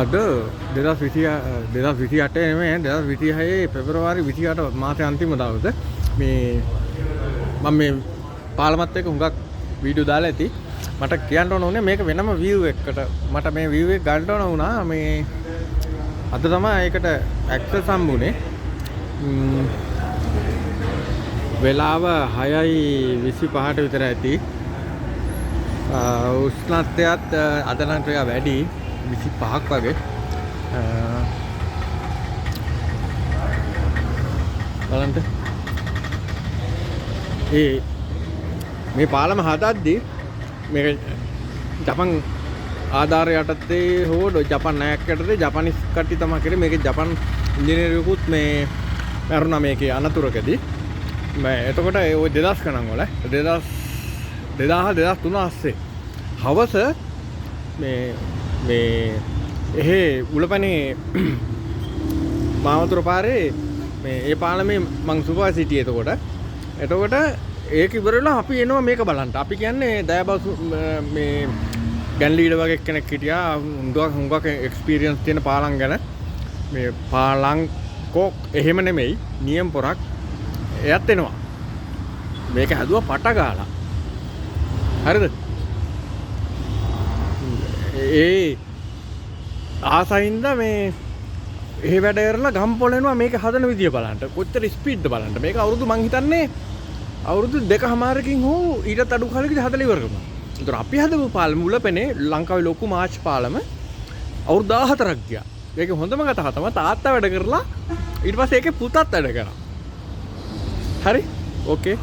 අද 2028 නෙමෙයි 2026 පෙබරවාරි 28 මාසේ අන්තිම දවසේ මේ මම මේ පාලමත් එක්ක හුඟක් වීඩියෝ දාලා ඇති මට කියන්න ඕන උනේ මේක වෙනම view එකකට මට මේ view එක ගන්න ඕන වුණා මේ අද තමයි ඒකට access හම්බුනේ වෙලාව 6:25ට විතර ඇති උෂ්ණත්වයත් අද නම් ටිකක් වැඩි 25ක් වගේ බලන්න මේ පාලම හදද්දී මේක ජපන් ආධාරය යටතේ හෝ ජපන් ණයක් යටතේ ජපනිස් කට්ටිය තමයි කරේ මේකේ ජපන් ඉංජිනේරුවෙකුත් මේ මරුණා මේකේ අනතුරකදී මම එතකොට ওই 2000 ගණන් වල 2003 ASCII හවස මේ එහෙ උලපනේ මාවතුර පාරේ මේ ඒ පාලමේ මං සුපර් සිටියේ එතකොට ඒක ඉවරලා අපි එනවා මේක බලන්න. අපි කියන්නේ දයාබස් මේ ගැන් ලීඩර් වගේ කෙනෙක් හිටියා. හුඟක් එක්ස්පීරියන්ස් තියෙන පාලම් ගැන. මේ පාලම් කොක් එහෙම නෙමෙයි නියම් පොරක් එයත් එනවා. මේක හැදුවා පට ගාලා. හරිද? ඒ ආසයින්ද මේ එහෙ වැඩ කරලා ගම් පොළෙනවා මේක හදන විදිය බලන්න. කොච්චර ස්පීඩ්ද බලන්න. මේක අවුරුදු මං හිතන්නේ අවුරුදු 2කමාරකින් හෝ ඊටත් අඩු කාලෙකදී හදලා ඉවර කරනවා. ඒතර අපි හදපු පාලම උලපනේ ලංකාවේ ලොකු මාච් පාලම අවුරුදු 14ක් ගියා. මේක හොඳම කතාව තමයි තාත්තා වැඩ කරලා ඊට පස්සේ ඒකේ පුතත් වැඩ කරා. හරි? ඕකේ.